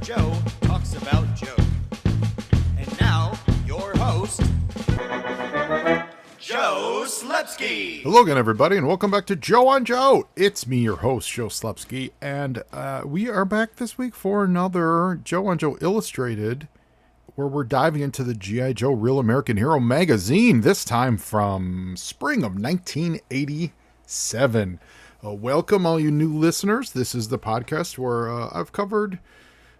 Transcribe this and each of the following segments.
Joe talks about Joe. And now, your host, Joe Slepsky. Hello again, everybody, and welcome back to Joe on Joe. It's me, your host, Joe Slepsky, and we are back this week for another Joe on Joe Illustrated, where we're diving into the G.I. Joe Real American Hero magazine, this time from spring of 1987. Welcome, all you new listeners. This is the podcast where I've covered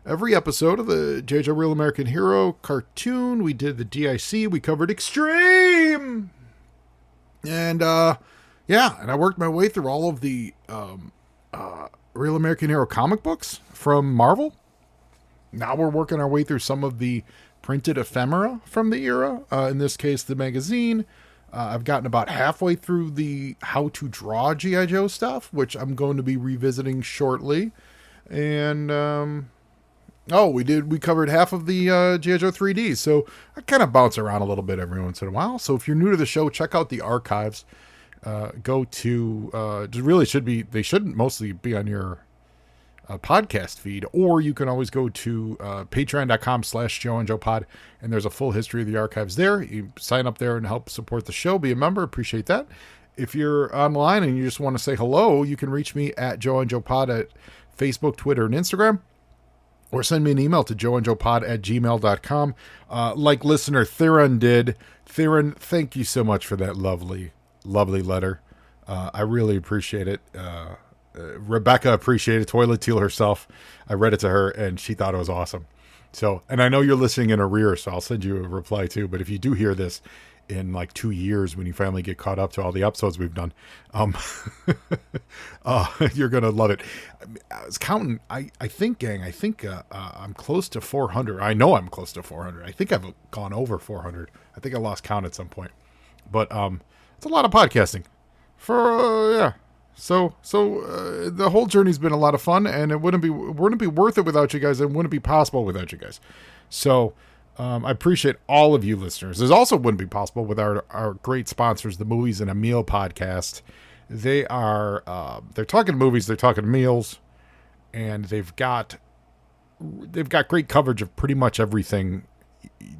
every episode of the G.I. Joe Real American Hero cartoon. We did the DIC. We covered Extreme. And, and I worked my way through all of the Real American Hero comic books from Marvel. Now we're working our way through some of the printed ephemera from the era. In this case, the magazine. I've gotten about halfway through the how to draw G.I. Joe stuff, which I'm going to be revisiting shortly. And, we covered half of the G.I. Joe 3D. So I kind of bounce around a little bit every once in a while. So if you're new to the show, check out the archives. Go to, they shouldn't mostly be on your podcast feed, or you can always go to patreon.com/JoeandJoePod, and there's a full history of the archives there. You sign up there and help support the show. Be a member. Appreciate that. If you're online and you just want to say hello, you can reach me at JoeandJoePod at Facebook, Twitter, and Instagram, or send me an email to joeandjoepod@gmail.com. Like listener Theron did. Theron, thank you so much for that lovely letter. I really appreciate it. Rebecca appreciated Toilet Teal herself. I read it to her and she thought it was awesome. So, and I know you're listening in arrears, so I'll send you a reply too. But if you do hear this in like 2 years, when you finally get caught up to all the episodes we've done, you're going to love it. I was counting. I think I'm close to 400. I know I'm close to 400. I think I've gone over 400. I think I lost count at some point, but it's a lot of podcasting for, So the whole journey's been a lot of fun, and it wouldn't be worth it without you guys. It wouldn't be possible without you guys. So I appreciate all of you listeners. This also wouldn't be possible without our great sponsors, the Movies and a Meal podcast. They're talking movies, they're talking meals, and they've got great coverage of pretty much everything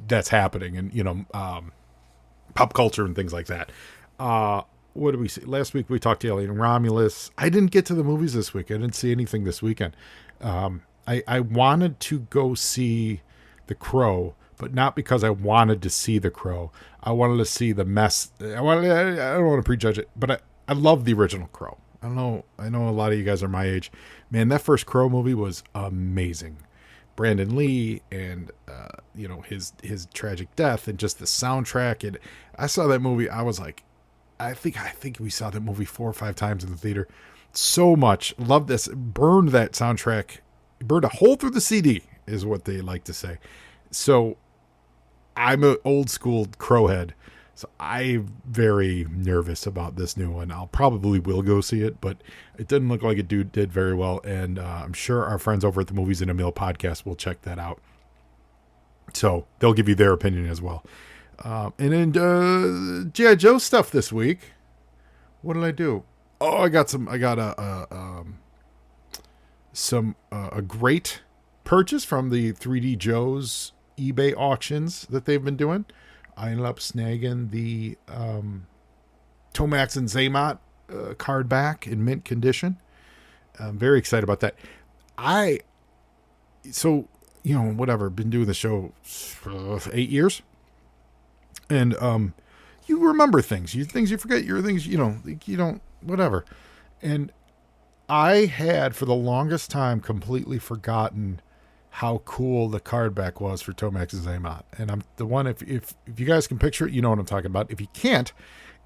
that's happening, and pop culture and things like that. What did we see? Last week we talked to Alien Romulus. I didn't get to the movies this week. I didn't see anything this weekend. I wanted to go see The Crow, but not because I wanted to see The Crow. I wanted to see the mess. I don't want to prejudge it, but I love the original Crow. I know a lot of you guys are my age. Man, that first Crow movie was amazing. Brandon Lee and his tragic death and just the soundtrack. And I saw that movie. I was like, I think we saw that movie 4 or 5 times in the theater. So much. Love this. Burned that soundtrack. Burned a hole through the CD is what they like to say. So I'm an old school Crowhead. So I'm very nervous about this new one. I'll probably will go see it, but it didn't look like it did very well. And I'm sure our friends over at the Movies in a Meal podcast will check that out. So they'll give you their opinion as well. And then G.I. Joe stuff this week. What did I do? Oh, I got a great purchase from the 3D Joe's eBay auctions that they've been doing. I ended up snagging the Tomax and Zaymot card back in mint condition. I'm very excited about that. Been doing the show for 8 years. And you remember things you forget, your things, you don't, whatever. And I had for the longest time completely forgotten how cool the card back was for Tomax and Zaymot. And I'm the one, if you guys can picture it, you know what I'm talking about. If you can't,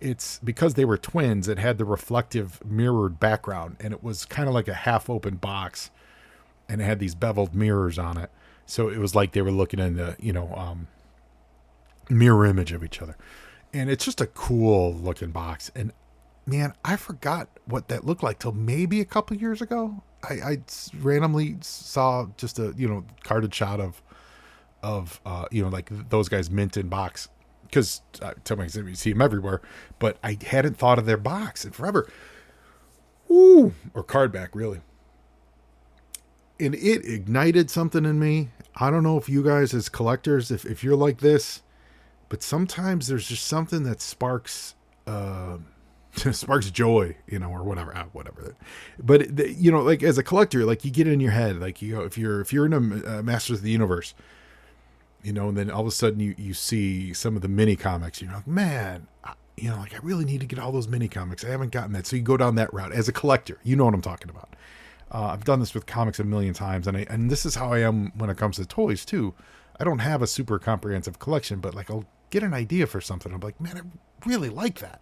it's because they were twins. It had the reflective mirrored background, and it was kind of like a half open box, and it had these beveled mirrors on it. So it was like they were looking in the, mirror image of each other. And it's just a cool looking box. And man, I forgot what that looked like till maybe a couple years ago. I randomly saw just a, carded shot of like those guys mint in box, because you see them everywhere, but I hadn't thought of their box in forever. Or card back, really. and it ignited something in me. I don't know if you guys as collectors, if you're like this, but sometimes there's just something that sparks sparks joy, or whatever. But like as a collector, like you get it in your head, like if you're in a Masters of the Universe, and then all of a sudden you see some of the mini comics, you're like, man, like I really need to get all those mini comics. I haven't gotten that. So you go down that route as a collector. You know what I'm talking about. I've done this with comics a million times, and this is how I am when it comes to toys too. I don't have a super comprehensive collection, but like I'll get an idea for something. I'm like, man, I really like that.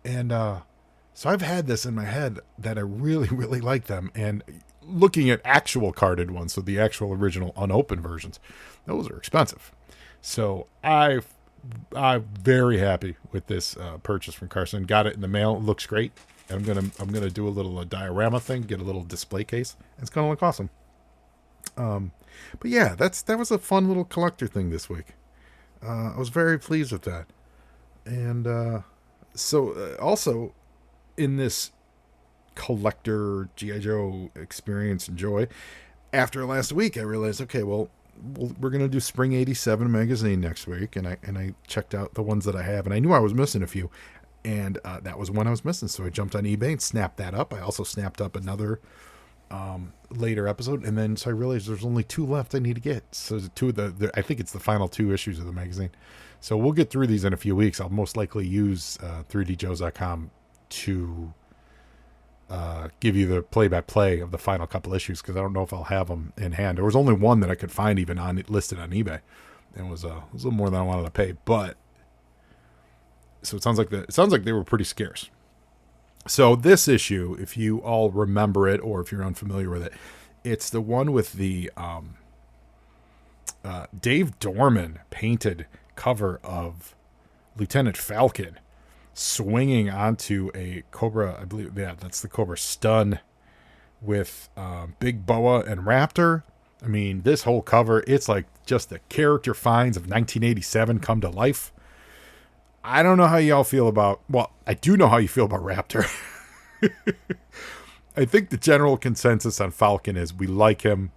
And so I've had this in my head that I really, really like them. And looking at actual carded ones, so the actual original unopened versions, those are expensive. So I'm very happy with this purchase from Carson. Got it in the mail. It looks great. I'm gonna do a little diorama thing, get a little display case. It's gonna look awesome. But yeah, that was a fun little collector thing this week. I was very pleased with that. And so also in this collector G.I. Joe experience and joy, after last week, I realized, okay, well, we're gonna do Spring '87 magazine next week, and I checked out the ones that I have, and I knew I was missing a few. And that was one I was missing. So I jumped on eBay and snapped that up. I also snapped up another later episode. And then so I realized there's only 2 left I need to get. So two of the I think it's the final 2 issues of the magazine. So we'll get through these in a few weeks. I'll most likely use 3djoes.com to give you the play-by-play of the final couple issues, because I don't know if I'll have them in hand. There was only one that I could find even listed on eBay. And it was a little more than I wanted to pay. But so it sounds like they were pretty scarce. So this issue, if you all remember it, or if you're unfamiliar with it, it's the one with the Dave Dorman painted cover of Lieutenant Falcon swinging onto a Cobra. I believe, yeah, that's the Cobra stun with Big Boa and Raptor. I mean, this whole cover, it's like just the character finds of 1987 come to life. I don't know how y'all feel about... Well, I do know how you feel about Raptor. I think the general consensus on Falcon is we like him.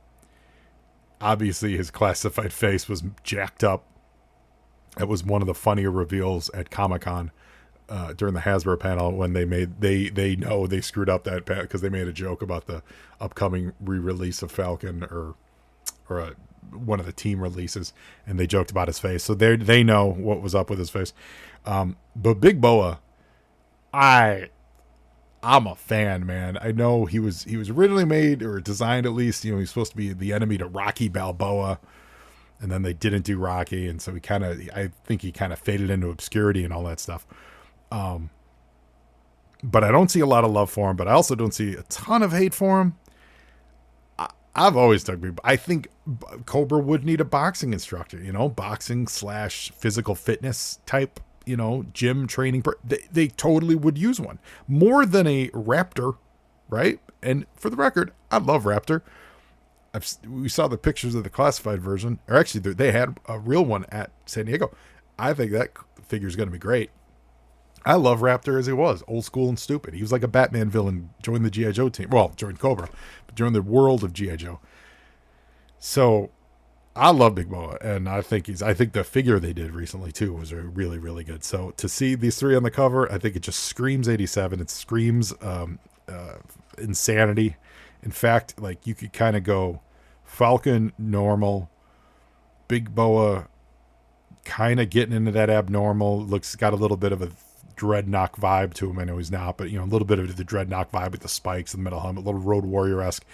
Obviously, his classified face was jacked up. It was one of the funnier reveals at Comic-Con during the Hasbro panel when they know they screwed up that because they made a joke about the upcoming re-release of Falcon or one of the team releases, and they joked about his face. So they know what was up with his face. But Big Boa, I'm a fan, man. I know he was originally made or designed, at least, he's supposed to be the enemy to Rocky Balboa, and then they didn't do Rocky, and so I think he kind of faded into obscurity and all that stuff. But I don't see a lot of love for him, but I also don't see a ton of hate for him. I've always dug Big Boa. I think Cobra would need a boxing instructor, boxing / physical fitness type, gym training. They totally would use one more than a Raptor, right? And for the record, I love Raptor. We saw the pictures of the classified version, or actually they had a real one at San Diego. I think that figure is going to be great. I love Raptor as he was, old school and stupid. He was like a Batman villain, joined the G.I. Joe team. Well, joined Cobra, but joined the world of G.I. Joe. So I love Big Boa, and I think the figure they did recently too was really, really good. So to see these 3 on the cover, I think it just screams 87. It screams insanity. In fact, like you could kind of go Falcon normal, Big Boa kind of getting into that abnormal. Got a little bit of a Dreadnought vibe to him. I know he's not, but a little bit of the Dreadnought vibe with the spikes and the metal helmet, a little Road Warrior-esque,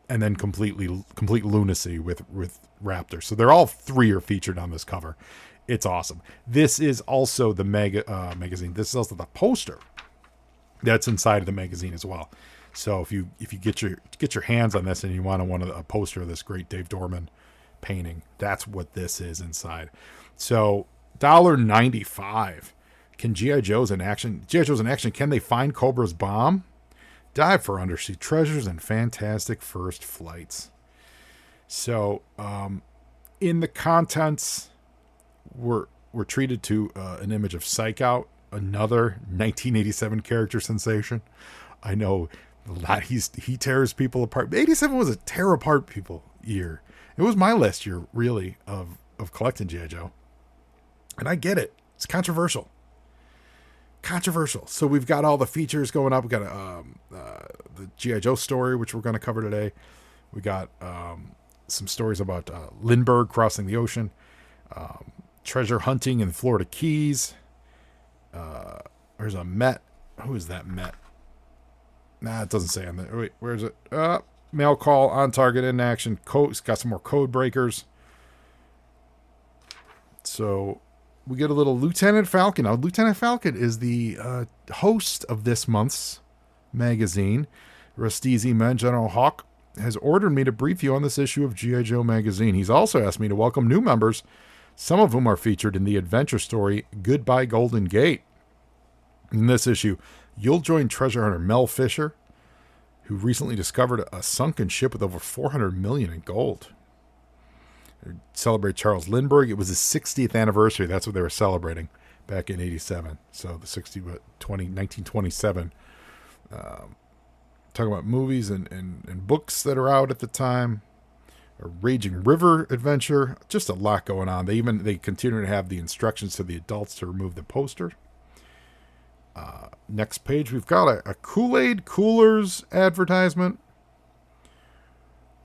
and then complete lunacy with Raptor. So they're all 3 are featured on this cover. It's awesome. This is also the magazine. This is also the poster that's inside of the magazine as well. So if you get your hands on this and you want a poster of this great Dave Dorman painting, that's what this is inside. So $1.95. Can G.I. Joe's in action? G.I. Joe's in action. Can they find Cobra's bomb? Dive for undersea treasures and fantastic first flights. So, in the contents, we're treated to an image of Psych Out, another 1987 character sensation. I know He tears people apart. 87 was a tear apart people year. It was my last year, really, of collecting G.I. Joe. And I get it. It's controversial. So we've got all the features going up. We got the G.I. Joe story, which we're going to cover today. We got some stories about Lindbergh crossing the ocean, treasure hunting in Florida Keys. There's a Met. Who is that Met? Nah, it doesn't say on there. Wait, where is it? Mail call, on target, in action. It's got some more code breakers. So we get a little Lieutenant Falcon. Now, Lieutenant Falcon is the host of this month's magazine. Rustezi Man General Hawk has ordered me to brief you on this issue of G.I. Joe magazine. He's also asked me to welcome new members, some of whom are featured in the adventure story Goodbye Golden Gate. In this issue, you'll join treasure hunter Mel Fisher, who recently discovered a sunken ship with over $400 million in gold. They celebrate Charles Lindbergh. It was his 60th anniversary. That's what they were celebrating back in 87. So the 1927. Talking about movies and books that are out at the time. A Raging River adventure. Just a lot going on. They continue to have the instructions to the adults to remove the poster. Next page, we've got a Kool-Aid Coolers advertisement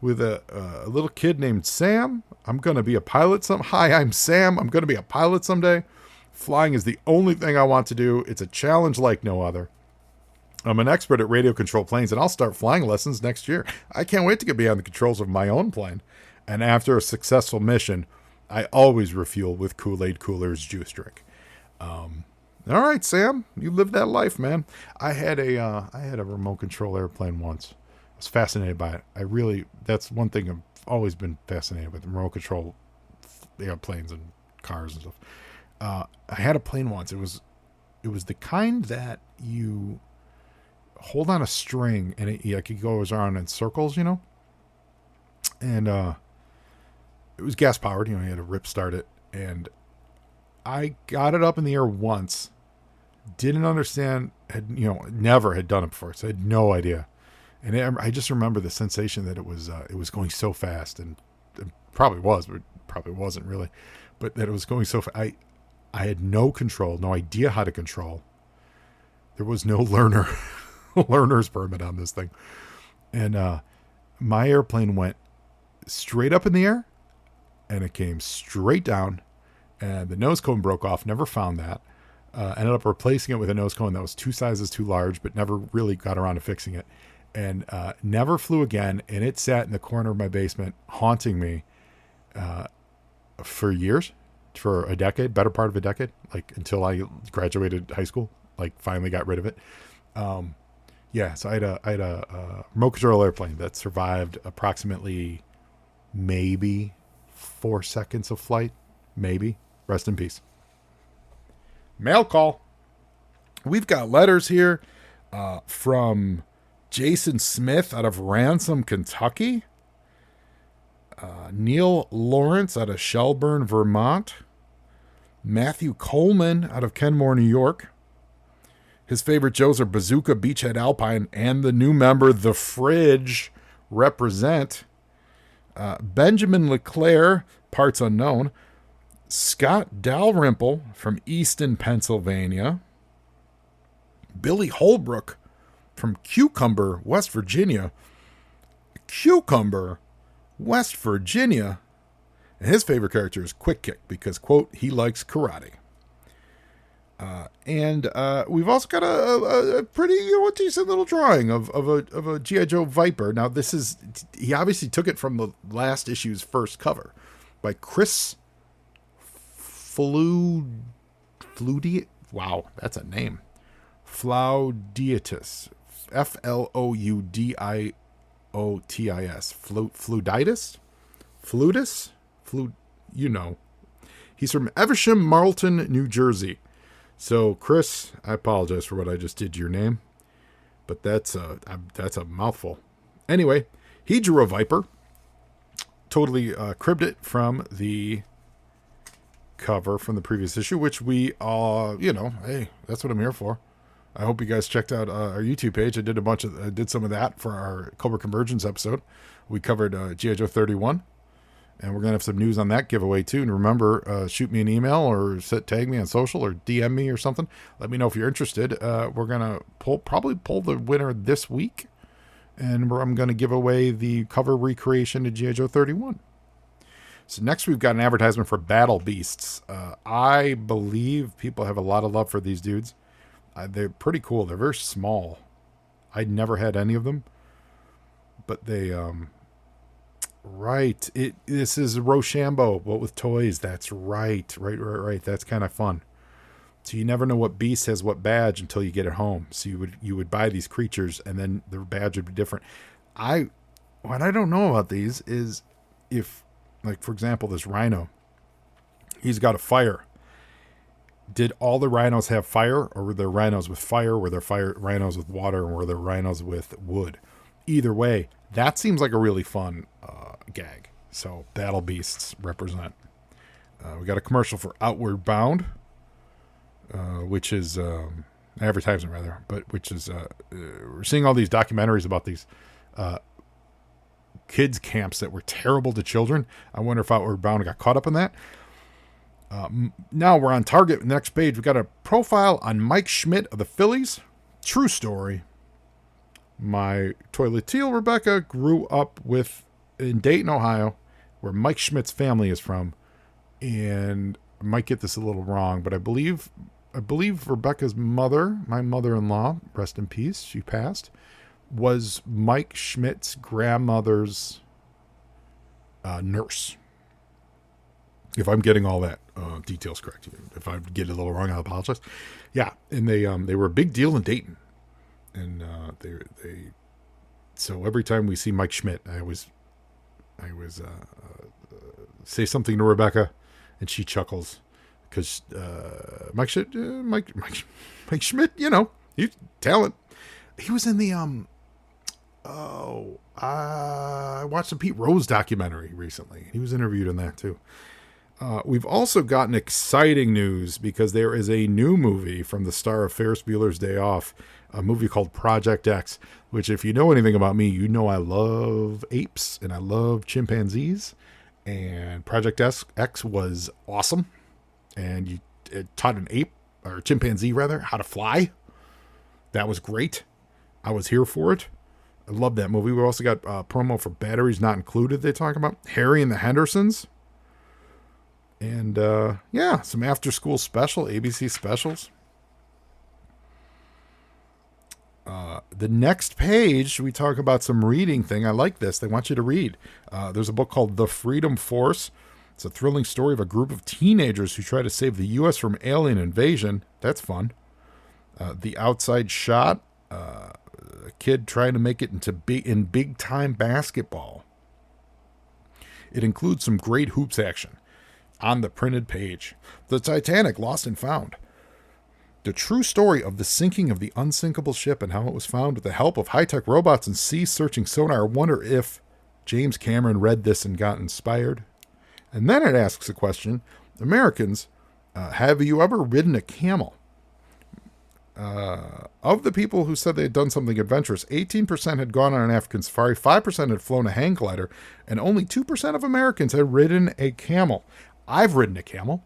with a little kid named Sam. I'm going to be a pilot Hi, I'm Sam. I'm going to be a pilot someday. Flying is the only thing I want to do. It's a challenge like no other. I'm an expert at radio control planes, and I'll start flying lessons next year. I can't wait to get beyond the controls of my own plane. And after a successful mission, I always refuel with Kool-Aid Coolers juice drink. All right, Sam, you lived that life, man. I had a remote control airplane once. I was fascinated by it. That's one thing I've always been fascinated with, remote control airplanes and cars and stuff. I had a plane once. It was the kind that you hold on a string and it goes around in circles, you know. And it was gas powered. You had to rip start it, and I got it up in the air once. Didn't understand. Never had done it before, so I had no idea. And I just remember the sensation that it was going so fast, and it probably was, but it probably wasn't really. But that it was going so fast. I had no control, no idea how to control. There was no learner's permit on this thing, and my airplane went straight up in the air, and it came straight down. And the nose cone broke off. Never found that. Ended up replacing it with a nose cone that was 2 sizes too large, but never really got around to fixing it. And never flew again. And it sat in the corner of my basement, haunting me for years, for a decade, better part of a decade, like until I graduated high school, like finally got rid of it. So I had a remote control airplane that survived approximately maybe 4 seconds of flight, maybe. Rest in peace. Mail call. We've got letters here from Jason Smith out of Ransom, Kentucky. Neil Lawrence out of Shelburne, Vermont. Matthew Coleman out of Kenmore, New York. His favorite Joes are Bazooka, Beachhead Alpine, and the new member, The Fridge, represent. Benjamin LeClaire, parts unknown. Scott Dalrymple from Easton, Pennsylvania. Billy Holbrook from Cucumber, West Virginia. Cucumber, West Virginia. And his favorite character is Quick Kick because, quote, he likes karate. And we've also got a pretty decent little drawing of a G.I. Joe Viper. Now, he obviously took it from the last issue's first cover by Chris Floudiatis. Wow, that's a name. Floudiatis. Floudiiotis. Flouditis? Fludis? He's from Evesham, Marlton, New Jersey. So, Chris, I apologize for what I just did to your name, but that's a mouthful. Anyway, he drew a Viper. Totally cribbed it from the cover from the previous issue, which we hey, that's what I'm here for. I hope you guys checked out our YouTube page. I did some of that for our Cobra Convergence episode. We covered G.I. Joe 31, and we're going to have some news on that giveaway too. And remember, shoot me an email or tag me on social or DM me or something. Let me know if you're interested. We're going to probably pull the winner this week, and I'm going to give away the cover recreation of G.I. Joe 31. So next we've got an advertisement for Battle Beasts. I believe people have a lot of love for these dudes. They're pretty cool. They're very small. I'd never had any of them, but they, right. This is Rochambeau, but with toys. That's right. Right. That's kind of fun. So you never know what beast has what badge until you get it home. So you would buy these creatures and then their badge would be different. What I don't know about these is if, like, for example, this rhino, he's got a fire. Did all the rhinos have fire, or were there rhinos with fire? Were there rhinos with water, or were there rhinos with wood? Either way, that seems like a really fun gag. So Battle Beasts represent. We got a commercial for Outward Bound, which is advertisement rather, but which is we're seeing all these documentaries about these kids camps that were terrible to children. I wonder if Outward Bound got caught up in that. Now we're on target. Next page, we got a profile on Mike Schmidt of the Phillies. True story. My toiletille Rebecca grew up in Dayton, Ohio, where Mike Schmidt's family is from. And I might get this a little wrong, but I believe Rebecca's mother, my mother-in-law, rest in peace, she passed, was Mike Schmidt's grandmother's nurse. If I'm getting all that details correct, if I get it a little wrong, I apologize. Yeah, and they were a big deal in Dayton, and they. So every time we see Mike Schmidt, I always say something to Rebecca, and she chuckles because Mike Schmidt, Mike Schmidt, he's talent. He was in the I watched the Pete Rose documentary recently. He was interviewed in that too. We've also gotten exciting news because there is a new movie from the star of Ferris Bueller's Day Off, a movie called Project X, which if you know anything about me, you know I love apes and I love chimpanzees. And Project X was awesome. And it taught an ape, or a chimpanzee rather, how to fly. That was great. I was here for it. I love that movie. We also got promo for Batteries Not Included. They talk about Harry and the Hendersons. And, some after-school special, ABC specials. The next page, we talk about some reading thing. I like this. They want you to read. There's a book called The Freedom Force. It's a thrilling story of a group of teenagers who try to save the U.S. from alien invasion. That's fun. The Outside Shot. A kid trying to make it in big-time basketball. It includes some great hoops action. On the printed page, The Titanic, Lost and Found. The true story of the sinking of the unsinkable ship and how it was found with the help of high-tech robots and sea-searching sonar. I wonder if James Cameron read this and got inspired. And then it asks a question. Americans, have you ever ridden a camel? Of the people who said they had done something adventurous, 18% had gone on an African safari, 5% had flown a hang glider, and only 2% of Americans had ridden a camel. I've ridden a camel.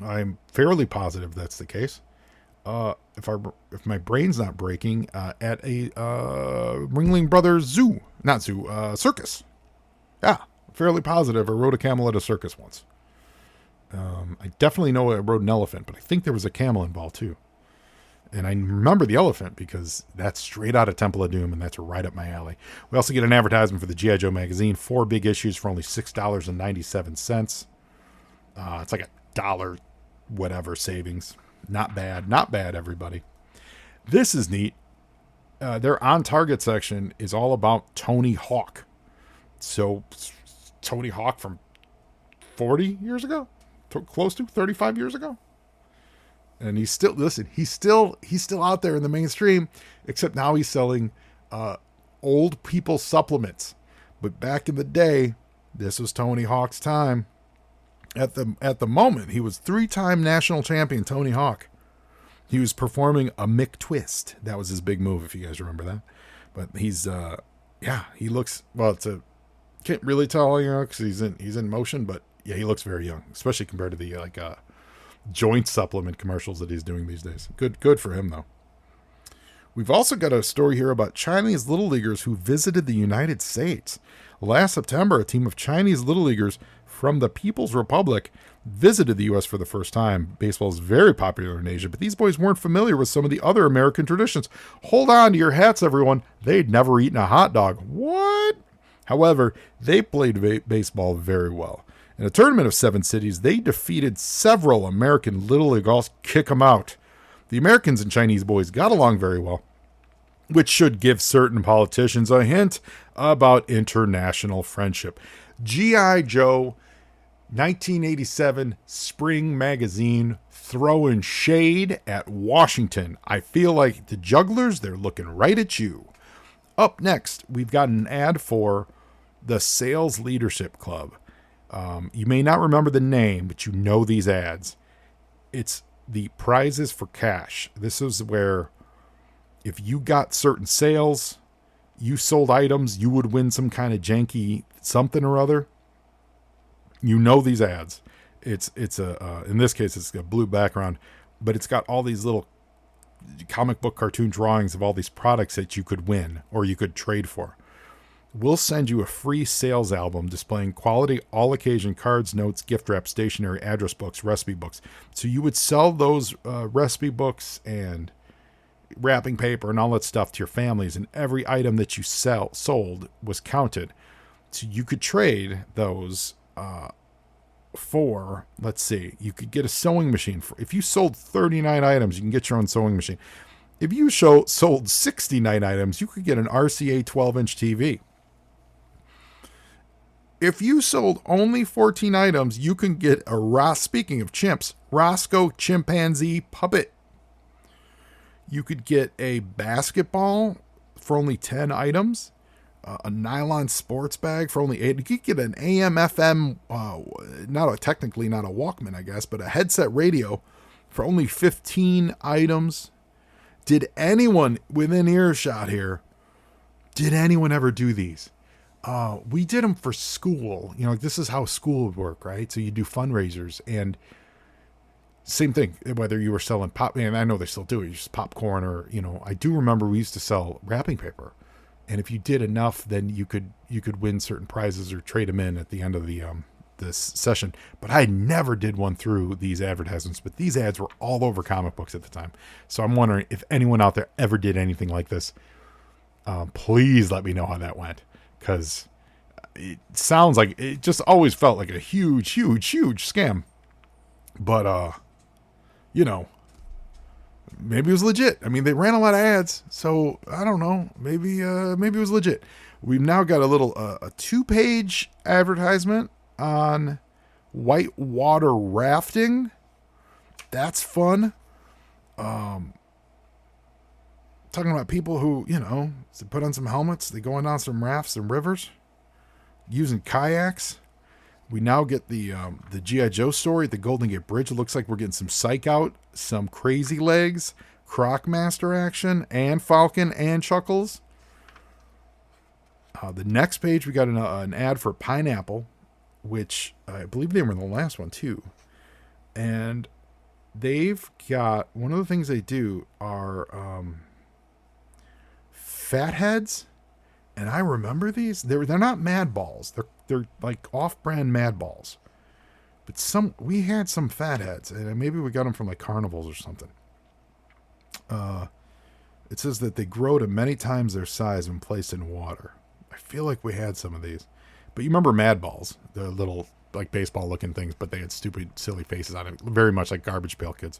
I'm fairly positive that's the case. If my brain's not breaking, at a Ringling Brothers circus. Yeah, fairly positive I rode a camel at a circus once. I definitely know I rode an elephant, but I think there was a camel involved too. And I remember the elephant because that's straight out of Temple of Doom, and that's right up my alley. We also get an advertisement for the G.I. Joe magazine, 4 big issues for only $6.97. It's like $1 whatever savings. Not bad, everybody. This is neat. Their On Target section is all about Tony Hawk. So Tony Hawk from 40 years ago? Close to 35 years ago? And he's still out there in the mainstream, except now he's selling old people supplements. But back in the day, this was Tony Hawk's time. At the moment, he was 3-time national champion Tony Hawk. He was performing a McTwist. That was his big move, if you guys remember that. But he's, he looks, well, can't really tell, because he's in motion, but yeah, he looks very young, especially compared to the joint supplement commercials that he's doing these days. Good for him, though. We've also got a story here about Chinese Little Leaguers who visited the United States. Last September, a team of Chinese Little Leaguers from the People's Republic visited the U.S. for the first time. Baseball is very popular in Asia, but these boys weren't familiar with some of the other American traditions. Hold on to your hats, everyone. They'd never eaten a hot dog. What? However, they played baseball very well. In a tournament of 7 cities, they defeated several American Little League. I'll kick them out. The Americans and Chinese boys got along very well, which should give certain politicians a hint about international friendship. G.I. Joe, 1987 Spring Magazine, throwing shade at Washington. I feel like the jugglers, they're looking right at you. Up next, we've got an ad for the Sales Leadership Club. You may not remember the name, but you know these ads. It's the prizes for cash. This is where if you got certain sales, you sold items, you would win some kind of janky something or other. You know these ads. It's in this case, it's a blue background, but it's got all these little comic book cartoon drawings of all these products that you could win or you could trade for. We'll send you a free sales album displaying quality all-occasion cards, notes, gift wrap, stationery, address books, recipe books. So you would sell those recipe books and wrapping paper and all that stuff to your families, and every item that you sold was counted. So you could trade those for, let's see, you could get a sewing machine. If you sold 39 items, you can get your own sewing machine. If you sold 69 items, you could get an RCA 12-inch TV. If you sold only 14 items, you can get speaking of chimps, Roscoe Chimpanzee Puppet. You could get a basketball for only 10 items, a nylon sports bag for only 8. You could get an AM, FM, technically not a Walkman, I guess, but a headset radio for only 15 items. Did anyone within earshot here, did anyone ever do these? We did them for school. This is how school would work, right? So you do fundraisers, and same thing, whether you were selling pop, and I know they still do it, just popcorn, or, I do remember we used to sell wrapping paper. And if you did enough, then you could win certain prizes or trade them in at the end of this session. But I never did one through these advertisements, but these ads were all over comic books at the time. So I'm wondering if anyone out there ever did anything like this. Please let me know how that went. Because it sounds like it just always felt like a huge, huge, huge scam. But, maybe it was legit. I mean, they ran a lot of ads, so I don't know. Maybe it was legit. We've now got a 2-page advertisement on whitewater rafting. That's fun. Talking about people who, they put on some helmets, they go on down some rafts and rivers, using kayaks. We now get the G.I. Joe story at the Golden Gate Bridge. It looks like we're getting some Psych Out, some Crazy Legs, Crocmaster action, and Falcon and Chuckles. The next page, we got an ad for Pineapple, which I believe they were in the last one too. And they've got, one of the things they do are Fatheads, and I remember these. They're not Mad Balls. They're like off-brand Mad Balls. But we had some Fatheads, and maybe we got them from like carnivals or something. It says that they grow to many times their size when placed in water. I feel like we had some of these. But you remember Mad Balls, the little like baseball-looking things, but they had stupid, silly faces on it, very much like Garbage Pail Kids.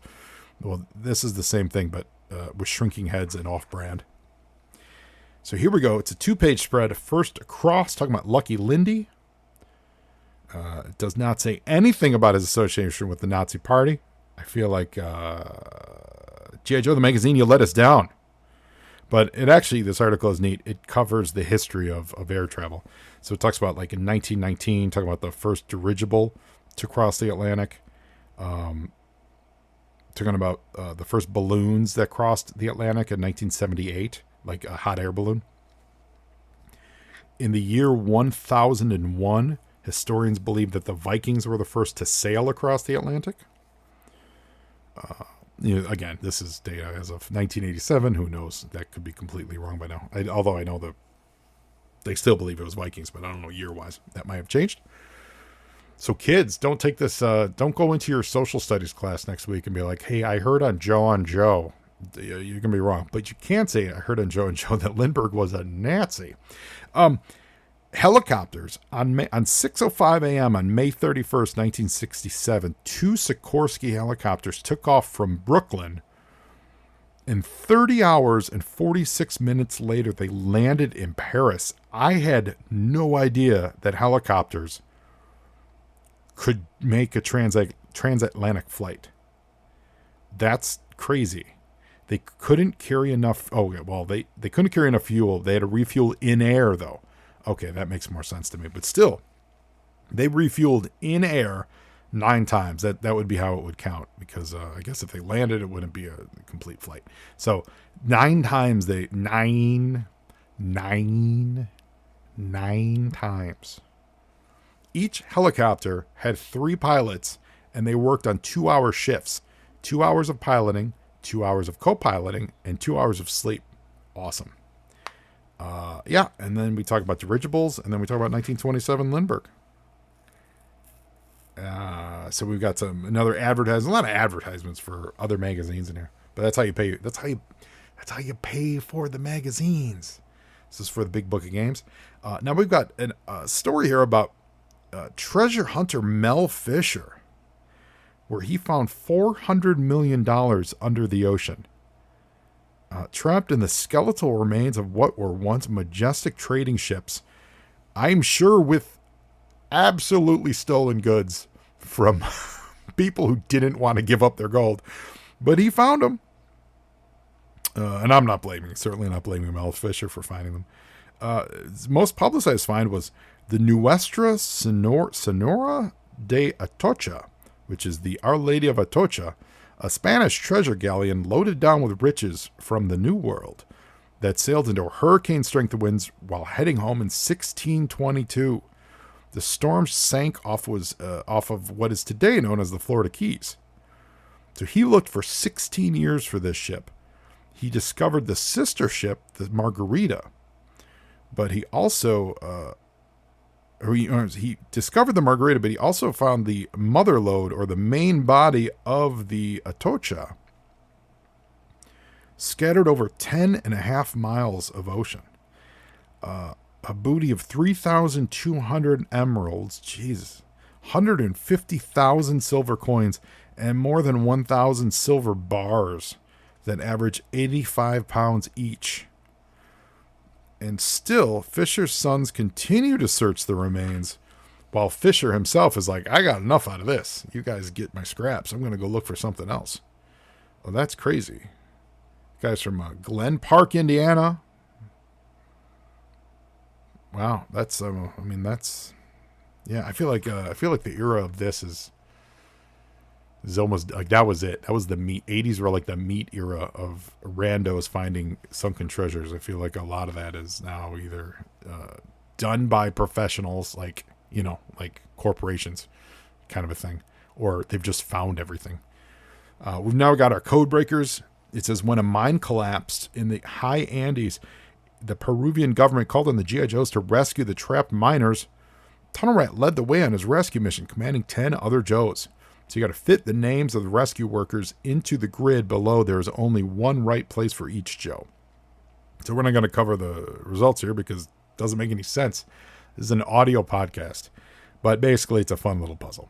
Well, this is the same thing, but with shrinking heads and off-brand. So here we go. It's a 2-page spread. First across, talking about Lucky Lindy. It does not say anything about his association with the Nazi Party. I feel like G.I. Joe the magazine, you let us down. But this article is neat. It covers the history of air travel. So it talks about, like, in 1919, talking about the first dirigible to cross the Atlantic. Talking about the first balloons that crossed the Atlantic in 1978, like a hot air balloon. In the year 1001, historians believe that the Vikings were the first to sail across the Atlantic. Again, this is data as of 1987. Who knows? That could be completely wrong by now. Although I know that they still believe it was Vikings, but I don't know year-wise. That might have changed. So kids, don't take this. Don't go into your social studies class next week and be like, "Hey, I heard on Joe." You're gonna be wrong, but you can't say I heard on Joe that Lindbergh was a Nazi. Helicopters on 6:05 a.m. on May 31st, 1967, 2 Sikorsky helicopters took off from Brooklyn. And 30 hours and 46 minutes later, they landed in Paris. I had no idea that helicopters could make a transatlantic flight. That's crazy. They couldn't carry enough. They couldn't carry enough fuel. They had to refuel in air, though. Okay, that makes more sense to me. But still, they refueled in air 9 times. That would be how it would count, because I guess if they landed, it wouldn't be a complete flight. So 9 times nine times. Each helicopter had 3 pilots, and they worked on 2-hour shifts. 2 hours of piloting, 2 hours of co-piloting, and 2 hours of sleep. Awesome. And then we talk about dirigibles, and then we talk about 1927 Lindbergh. So we've got another advertisement, a lot of advertisements for other magazines in here. But that's how you pay. That's how you pay for the magazines. This is for the Big Book of Games. Now we've got a story here about treasure hunter Mel Fisher, where he found $400 million under the ocean, trapped in the skeletal remains of what were once majestic trading ships. I'm sure with absolutely stolen goods from people who didn't want to give up their gold, but he found them. And I'm certainly not blaming Mel Fisher for finding them. His most publicized find was the Nuestra Senora de Atocha, which is the Our Lady of Atocha, a Spanish treasure galleon loaded down with riches from the New World that sailed into hurricane-strength winds while heading home in 1622. The storm sank off of what is today known as the Florida Keys. So he looked for 16 years for this ship. He discovered the sister ship, the Margarita, but he also he discovered the Margarita, but he also found the mother lode, or the main body of the Atocha, scattered over 10.5 miles of ocean. A booty of 3,200 emeralds, Jesus, 150,000 silver coins, and more than 1,000 silver bars that average 85 pounds each. And still, Fisher's sons continue to search the remains, while Fisher himself is like, I got enough out of this. You guys get my scraps. I'm going to go look for something else. Well, that's crazy. Guys from Glen Park, Indiana. Wow, that's yeah. I feel like the era of this is almost like that was it. That was the meat. 80s were like the meat era of randos finding sunken treasures. I feel like a lot of that is now either done by professionals, like corporations, kind of a thing, or they've just found everything. We've now got our code breakers. It says, when a mine collapsed in the high Andes, the Peruvian government called on the G.I. Joes to rescue the trapped miners. Tunnel Rat led the way on his rescue mission, commanding 10 other Joes. So you got to fit the names of the rescue workers into the grid below. There's only one right place for each Joe. So we're not going to cover the results here because it doesn't make any sense. This is an audio podcast. But basically, it's a fun little puzzle.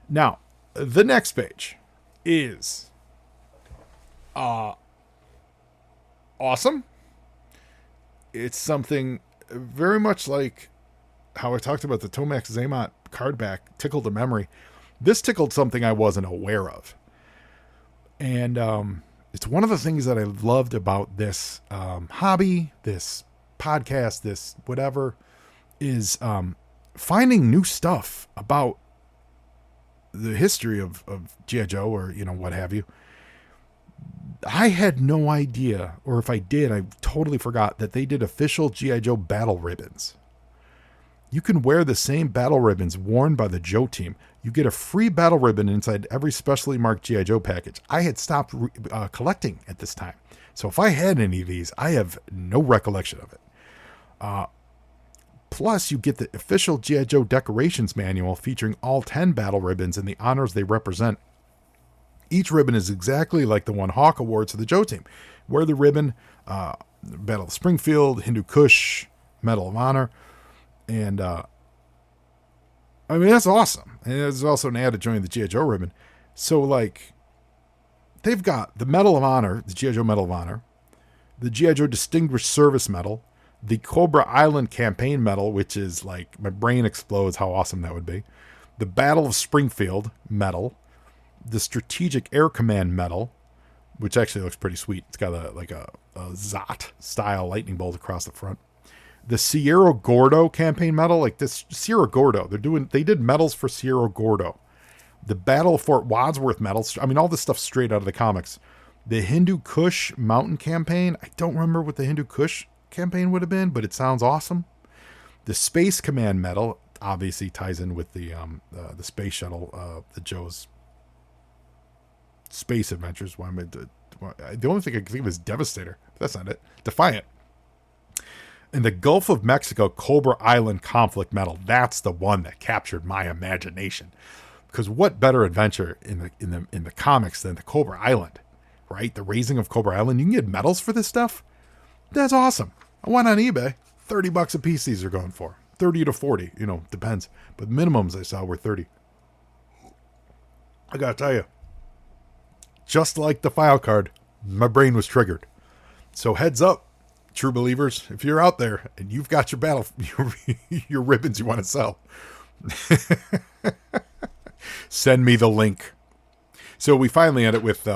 Now, the next page is awesome. It's something very much like how I talked about the Tomax Zaymot card back tickled a memory. This tickled something I wasn't aware of. And it's one of the things that I loved about this hobby, this podcast, this whatever, is finding new stuff about the history of G.I. Joe, or what have you. I had no idea, or if I did, I totally forgot that they did official G.I. Joe battle ribbons. You can wear the same battle ribbons worn by the Joe team. You get a free battle ribbon inside every specially marked G.I. Joe package. I had stopped collecting at this time. So if I had any of these, I have no recollection of it. Plus, you get the official G.I. Joe decorations manual featuring all 10 battle ribbons and the honors they represent. Each ribbon is exactly like the one Hawk awards to the Joe team. Wear the ribbon, Battle of Springfield, Hindu Kush, Medal of Honor. And, I mean, that's awesome. And there's also an ad to join the G.I. Joe ribbon. So, like, they've got the Medal of Honor, the G.I. Joe Medal of Honor, the G.I. Joe Distinguished Service Medal, the Cobra Island Campaign Medal, which is, like, my brain explodes how awesome that would be, the Battle of Springfield Medal, the Strategic Air Command Medal, which actually looks pretty sweet. It's got a Zot-style lightning bolt across the front. The Sierra Gordo campaign medal, like this Sierra Gordo, they did medals for Sierra Gordo. The Battle of Fort Wadsworth medals, I mean, all this stuff straight out of the comics. The Hindu Kush mountain campaign, I don't remember what the Hindu Kush campaign would have been, but it sounds awesome. The Space Command medal obviously ties in with the space shuttle, the Joe's space adventures. The only thing I can think of is Devastator. That's not it. Defiant. And the Gulf of Mexico Cobra Island conflict medal, that's the one that captured my imagination. Because what better adventure in the comics than the Cobra Island, right? The raising of Cobra Island. You can get medals for this stuff. That's awesome. I went on eBay. $30 a piece these are going for. 30 to 40, depends. But minimums I saw were 30. I gotta tell you, just like the file card, my brain was triggered. So heads up, true believers, if you're out there and you've got your ribbons you want to sell, send me the link. So we finally end it with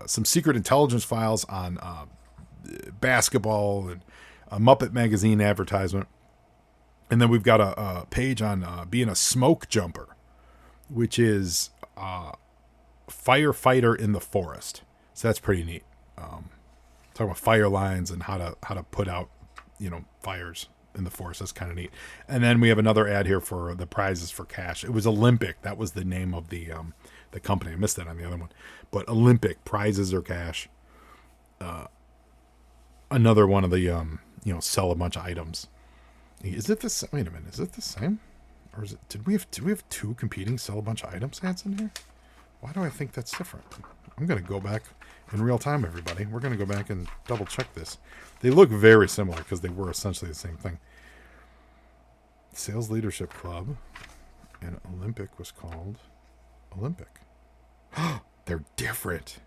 some secret intelligence files on basketball and a Muppet Magazine advertisement. And then we've got a page on being a smoke jumper, which is firefighter in the forest. So that's pretty neat. Talking about fire lines and how to put out, fires in the forest. That's kind of neat. And then we have another ad here for the prizes for cash. It was Olympic. That was the name of the company. I missed that on the other one. But Olympic, prizes or cash. Another one of the sell a bunch of items. Is it the same? Wait a minute. Is it the same? Or is it? Did we have two competing sell a bunch of items ads in here? Why do I think that's different? I'm gonna go back in real time, everybody. We're going to go back and double check this. They look very similar because they were essentially the same thing. Sales Leadership Club and Olympic was called Olympic. They're different.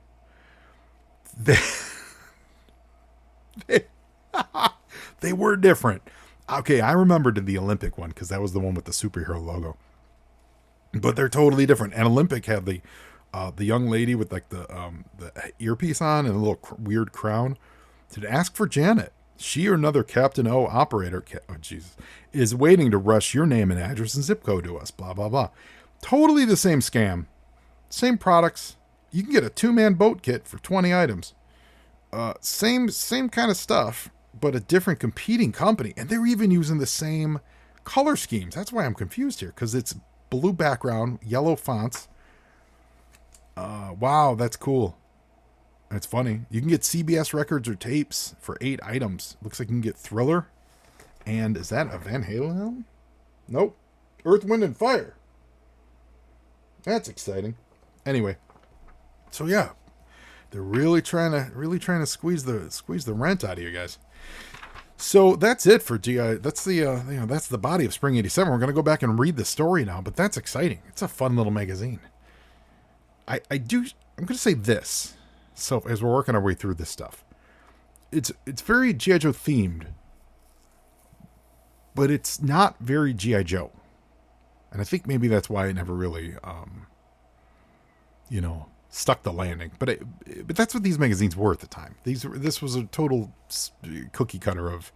They were different. Okay, I remembered the Olympic one because that was the one with the superhero logo. But they're totally different. And Olympic had the young lady with like the earpiece on and a little weird crown. Said, ask for Janet. She or another Captain O operator, is waiting to rush your name and address and zip code to us. Blah, blah, blah. Totally the same scam. Same products. You can get a 2-man boat kit for 20 items. Same kind of stuff, but a different competing company. And they're even using the same color schemes. That's why I'm confused here, because it's blue background, yellow fonts. Wow, that's cool. That's funny. You can get CBS records or tapes for 8 items. Looks like you can get Thriller. And is that a Van Halen album? Nope. Earth, Wind, and Fire. That's exciting. Anyway, so yeah, they're really trying to squeeze the rent out of you guys. So that's it for GI. That's the body of Spring '87. We're gonna go back and read the story now, but that's exciting. It's a fun little magazine. I'm gonna say this. So as we're working our way through this stuff, it's very G.I. Joe themed, but it's not very G.I. Joe, and I think maybe that's why it never really, stuck the landing. But that's what these magazines were at the time. This was a total cookie cutter of,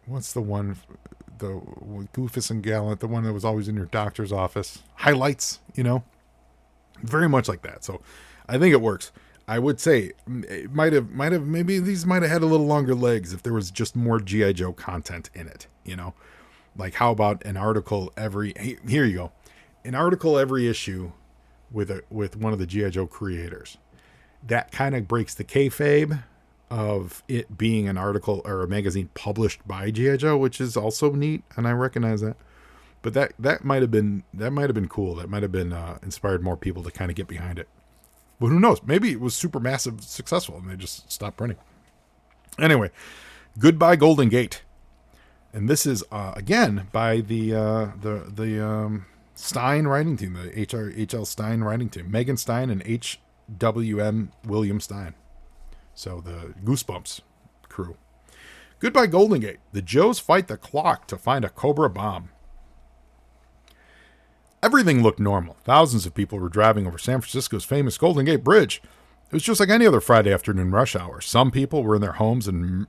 what's the one, the Goofus and Gallant, the one that was always in your doctor's office. Highlights, Very much like that. So I think it works. I would say it maybe these might have had a little longer legs if there was just more G.I. Joe content in it, you know? Like, how about an article here you go. An article every issue with one of the G.I. Joe creators. That kind of breaks the kayfabe of it being an article or a magazine published by G.I. Joe, which is also neat, and I recognize that. But that might have been cool. That might have been inspired more people to kind of get behind it. But who knows? Maybe it was super massive successful and they just stopped printing. Anyway, Goodbye Golden Gate, and this is again by the Stein writing team, the H.L. Stein writing team, Megan Stein and H.W.M. William Stein. So the Goosebumps crew. Goodbye Golden Gate. The Joes fight the clock to find a Cobra bomb. Everything looked normal. Thousands of people were driving over San Francisco's famous Golden Gate Bridge. It was just like any other Friday afternoon rush hour. Some people were in their homes in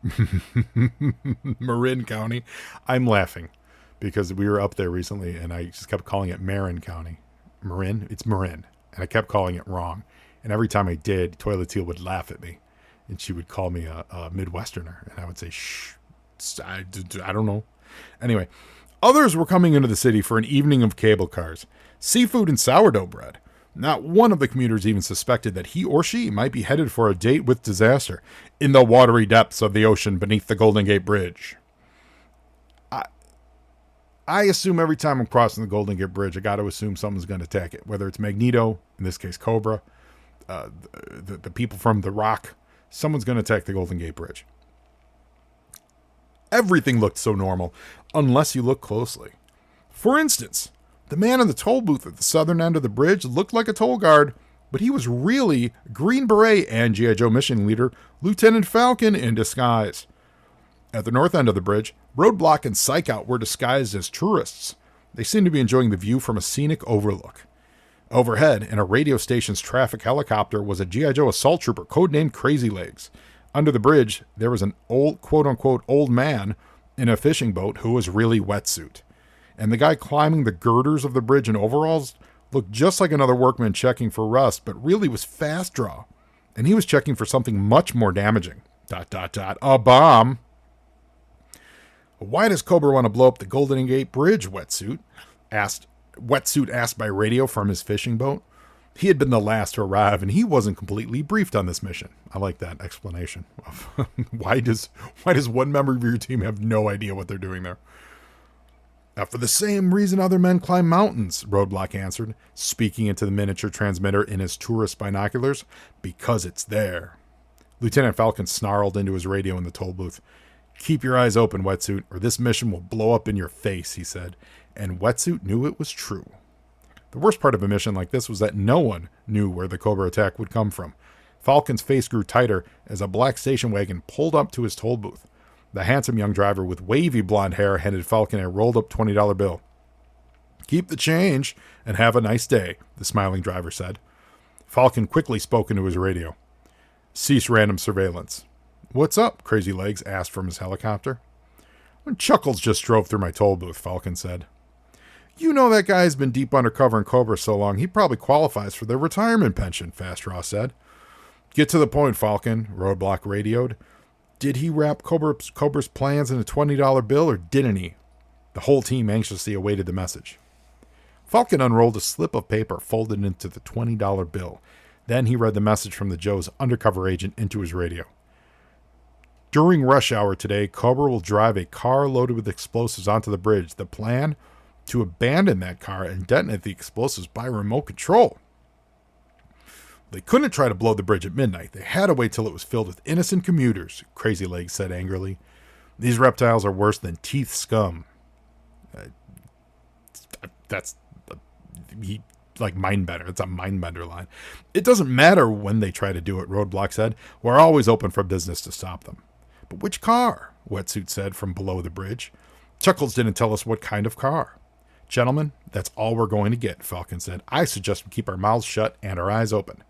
Marin County. I'm laughing because we were up there recently and I just kept calling it Marin County. Marin? It's Marin. And I kept calling it wrong. And every time I did, Toilet Teal would laugh at me. And she would call me a Midwesterner. And I would say, shh, I don't know. Anyway, others were coming into the city for an evening of cable cars, seafood, and sourdough bread. Not one of the commuters even suspected that he or she might be headed for a date with disaster in the watery depths of the ocean beneath the Golden Gate Bridge. I assume every time I'm crossing the Golden Gate Bridge, I got to assume someone's going to attack it, whether it's Magneto, in this case Cobra, the people from The Rock. Someone's going to attack the Golden Gate Bridge. Everything looked so normal, unless you look closely. For instance, the man in the toll booth at the southern end of the bridge looked like a toll guard, but he was really Green Beret and G.I. Joe mission leader, Lieutenant Falcon, in disguise. At the north end of the bridge, Roadblock and Psych Out were disguised as tourists. They seemed to be enjoying the view from a scenic overlook. Overhead, in a radio station's traffic helicopter, was a G.I. Joe assault trooper codenamed Crazy Legs. Under the bridge, there was an old, quote-unquote, old man in a fishing boat who was really Wetsuit. And the guy climbing the girders of the bridge in overalls looked just like another workman checking for rust, but really was fast draw. And he was checking for something much more damaging. ... A bomb. Why does Cobra want to blow up the Golden Gate Bridge, Wetsuit asked by radio from his fishing boat. He had been the last to arrive, and he wasn't completely briefed on this mission. I like that explanation of why does one member of your team have no idea what they're doing there? For the same reason other men climb mountains, Roadblock answered, speaking into the miniature transmitter in his tourist binoculars. Because it's there. Lieutenant Falcon snarled into his radio in the toll booth. Keep your eyes open, Wetsuit, or this mission will blow up in your face, he said. And Wetsuit knew it was true. The worst part of a mission like this was that no one knew where the Cobra attack would come from. Falcon's face grew tighter as a black station wagon pulled up to his toll booth. The handsome young driver with wavy blonde hair handed Falcon a rolled-up $20 bill. Keep the change and have a nice day, the smiling driver said. Falcon quickly spoke into his radio. Cease random surveillance. What's up? Crazy Legs asked from his helicopter. Chuckles just drove through my toll booth, Falcon said. You know that guy's been deep undercover in Cobra so long, he probably qualifies for their retirement pension, Fast Raw said. Get to the point, Falcon, Roadblock radioed. Did he wrap Cobra's plans in a $20 bill, or didn't he? The whole team anxiously awaited the message. Falcon unrolled a slip of paper folded into the $20 bill. Then he read the message from the Joe's undercover agent into his radio. During rush hour today, Cobra will drive a car loaded with explosives onto the bridge. The plan? To abandon that car and detonate the explosives by remote control. They couldn't try to blow the bridge at midnight. They had to wait till it was filled with innocent commuters, Crazy Legs said angrily. These reptiles are worse than teeth scum. That's like Mindbender. It's a Mindbender line. It doesn't matter when they try to do it, Roadblock said. We're always open for business to stop them. But which car? Wetsuit said from below the bridge. Chuckles didn't tell us what kind of car. Gentlemen, that's all we're going to get, Falcon said. I suggest we keep our mouths shut and our eyes open.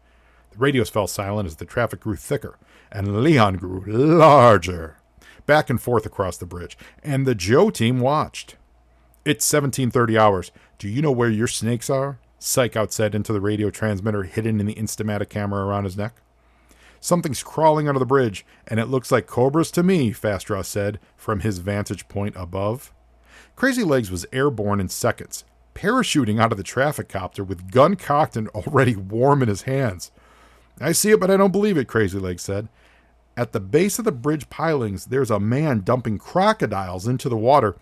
The radios fell silent as the traffic grew thicker, and Leon grew larger. Back and forth across the bridge, and the Joe team watched. It's 17:30 hours. Do you know where your snakes are? Psych-Out said into the radio transmitter hidden in the Instamatic camera around his neck. Something's crawling under the bridge, and it looks like cobras to me, Fastraw said from his vantage point above. Crazy Legs was airborne in seconds, parachuting out of the traffic copter with gun cocked and already warm in his hands. I see it, but I don't believe it, Crazy Legs said. At the base of the bridge pilings, there's a man dumping crocodiles into the water,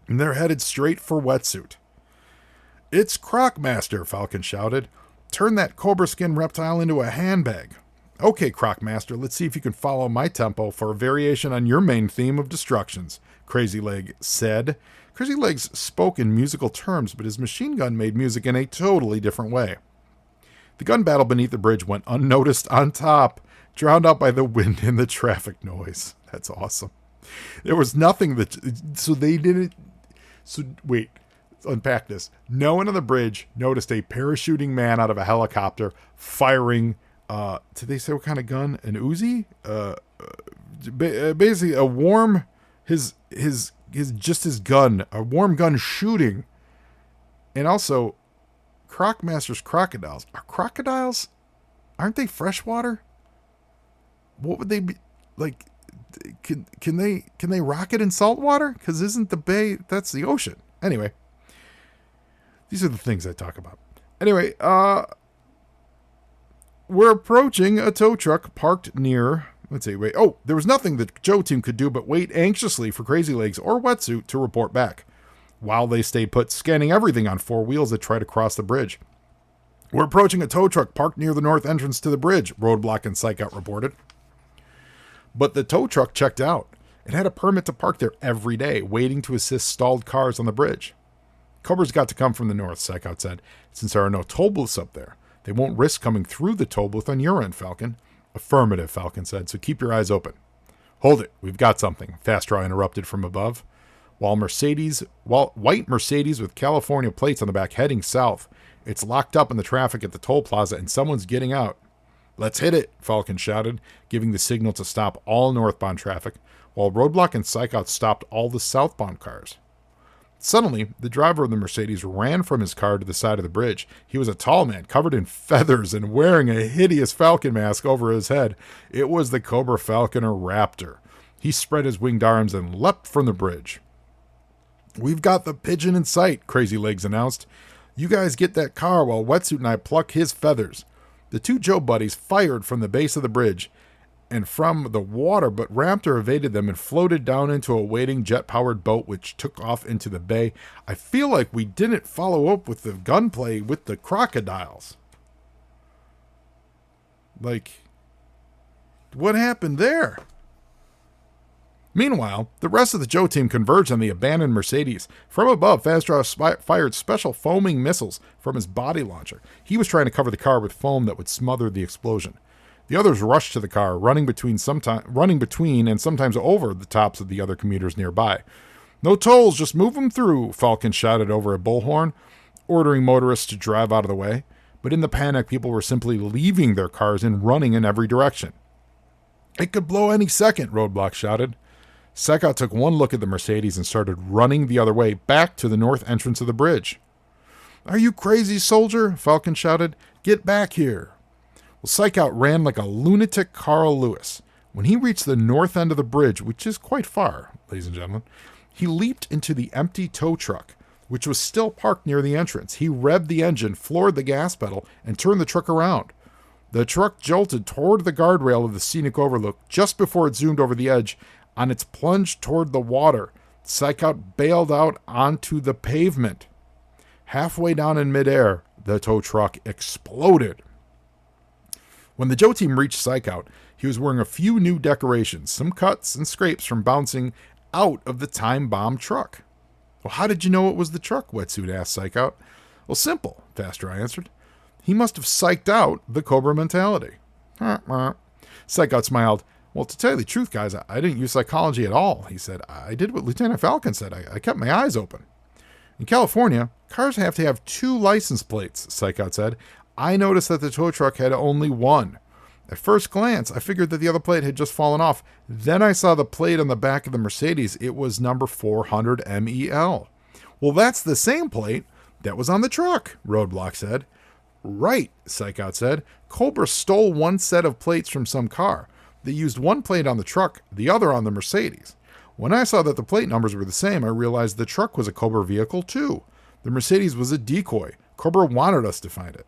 and they're headed straight for Wetsuit. It's Crocmaster, Falcon shouted. Turn that cobra skin reptile into a handbag. Okay, Crocmaster, let's see if you can follow my tempo for a variation on your main theme of destructions, Crazy Leg said. Crazy Legs spoke in musical terms, but his machine gun made music in a totally different way. The gun battle beneath the bridge went unnoticed on top, drowned out by the wind and the traffic noise. That's awesome. There was nothing that... So they didn't... So, wait. Let's unpack this. No one on the bridge noticed a parachuting man out of a helicopter firing... did they say what kind of gun? An Uzi? Basically, a warm... His gun. A warm gun shooting. And also, Crocmaster's crocodiles. Are crocodiles... Aren't they freshwater? What would they be like? Can they rocket in salt water? Because isn't the bay, that's the ocean? Anyway, these are the things I talk about. Anyway, we're approaching a tow truck parked near. Let's see. Wait. Oh, there was nothing the Joe team could do but wait anxiously for Crazy Legs or Wetsuit to report back, while they stayed put, scanning everything on four wheels that try to cross the bridge. We're approaching a tow truck parked near the north entrance to the bridge, Roadblock and Psych-Out reported. But the tow truck checked out. It had a permit to park there every day, waiting to assist stalled cars on the bridge. Cobra's got to come from the north, Psych-Out said, since there are no toll booths up there. They won't risk coming through the toll booth on your end, Falcon. Affirmative, Falcon said, so keep your eyes open. Hold it, we've got something, Fastraw interrupted from above. White Mercedes with California plates on the back heading south. It's locked up in the traffic at the toll plaza and someone's getting out. Let's hit it, Falcon shouted, giving the signal to stop all northbound traffic, while Roadblock and Psych-Out stopped all the southbound cars. Suddenly, the driver of the Mercedes ran from his car to the side of the bridge. He was a tall man, covered in feathers and wearing a hideous falcon mask over his head. It was the Cobra Falconer Raptor. He spread his winged arms and leapt from the bridge. We've got the pigeon in sight, Crazy Legs announced. You guys get that car while Wetsuit and I pluck his feathers. The two Joe buddies fired from the base of the bridge and from the water, but Raptor evaded them and floated down into a waiting jet-powered boat which took off into the bay. I feel like we didn't follow up with the gunplay with the crocodiles. Like, what happened there? Meanwhile, the rest of the Joe team converged on the abandoned Mercedes. From above, Fastraw fired special foaming missiles from his body launcher. He was trying to cover the car with foam that would smother the explosion. The others rushed to the car, running between and sometimes over the tops of the other commuters nearby. No tolls, just move them through, Falcon shouted over a bullhorn, ordering motorists to drive out of the way. But in the panic, people were simply leaving their cars and running in every direction. It could blow any second, Roadblock shouted. Psych-Out took one look at the Mercedes and started running the other way, back to the north entrance of the bridge. Are you crazy, soldier? Falcon shouted. Get back here. Well, Psych-Out ran like a lunatic Carl Lewis. When he reached the north end of the bridge, which is quite far, ladies and gentlemen, he leaped into the empty tow truck, which was still parked near the entrance. He revved the engine, floored the gas pedal, and turned the truck around. The truck jolted toward the guardrail of the scenic overlook just before it zoomed over the edge. On its plunge toward the water, Psych-Out bailed out onto the pavement. Halfway down in midair, the tow truck exploded. When the Joe team reached Psych-Out, he was wearing a few new decorations, some cuts and scrapes from bouncing out of the time bomb truck. Well, how did you know it was the truck? Wetsuit asked Psych-Out. Well, simple, Fastraw answered. He must have psyched out the Cobra mentality. Psych-Out smiled. Well, to tell you the truth, guys, I didn't use psychology at all, he said. I did what Lieutenant Falcon said. I kept my eyes open. In California, cars have to have 2 license plates, Psych-Out said. I noticed that the tow truck had only 1. At first glance, I figured that the other plate had just fallen off. Then I saw the plate on the back of the Mercedes. It was number 400 MEL. Well, that's the same plate That was on the truck, Roadblock said. Right, Psychout said. Cobra stole one set of plates from some car. They used one plate on the truck, the other on the Mercedes. When I saw that the plate numbers were the same, I realized the truck was a Cobra vehicle too. The Mercedes was a decoy. Cobra wanted us to find it.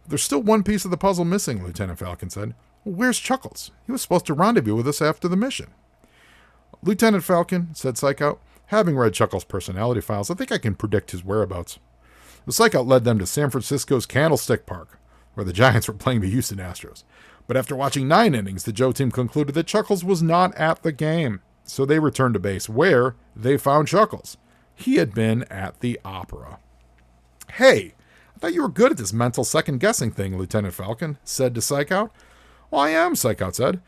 There's still one piece of the puzzle missing, Lieutenant Falcon said. Where's Chuckles? He was supposed to rendezvous with us after the mission. Lieutenant Falcon, said Psychout, having read Chuckles' personality files, I think I can predict his whereabouts. The Psychout led them to San Francisco's Candlestick Park, where the Giants were playing the Houston Astros. But after watching 9 innings, the Joe team concluded that Chuckles was not at the game. So they returned to base, where they found Chuckles. He had been at the opera. Hey, I thought you were good at this mental second-guessing thing, Lieutenant Falcon said to Psychout. Well, I am, Psychout said.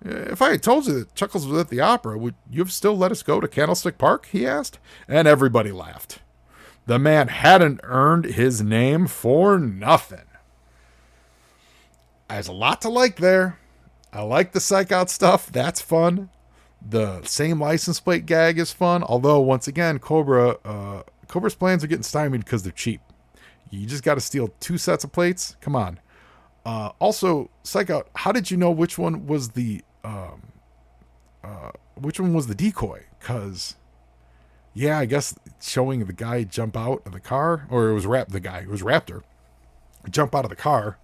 If I had told you that Chuckles was at the opera, would you have still let us go to Candlestick Park? He asked. And everybody laughed. The man hadn't earned his name for nothing. There's a lot to like there. I like the Psychout stuff. That's fun. The same license plate gag is fun. Although, once again, Cobra's plans are getting stymied because they're cheap. You just got to steal 2 sets of plates. Come on. Also, Psychout, how did you know which one was the decoy? Because, yeah, I guess showing the guy jump out of the car, or it was Raptor, jump out of the car.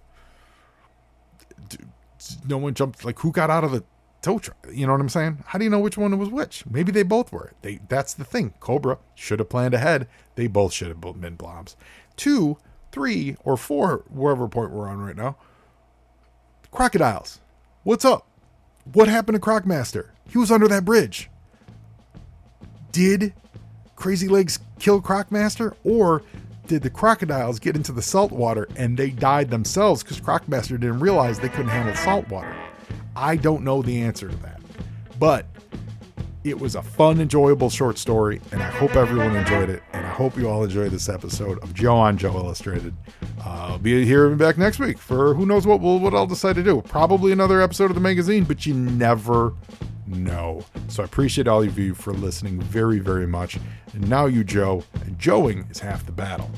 No one jumped. Like, who got out of the tow truck? You know what I'm saying? How do you know which one was which? Maybe they both were. That's the thing. Cobra should have planned ahead. They both should have been blobs. 2, 3, or 4, wherever point we're on right now. Crocodiles. What's up? What happened to Crocmaster? He was under that bridge. Did Crazy Legs kill Crocmaster? Or did the crocodiles get into the salt water and they died themselves because Crocmaster didn't realize they couldn't handle salt water? I don't know the answer to that. But it was a fun, enjoyable short story, and I hope everyone enjoyed it, and I hope you all enjoyed this episode of Joe on Joe Illustrated. I'll be here and back next week for who knows what I'll decide to do. Probably another episode of the magazine, but you never know. So I appreciate all of you for listening very, very much. And now you, Joe, and Joeing is half the battle.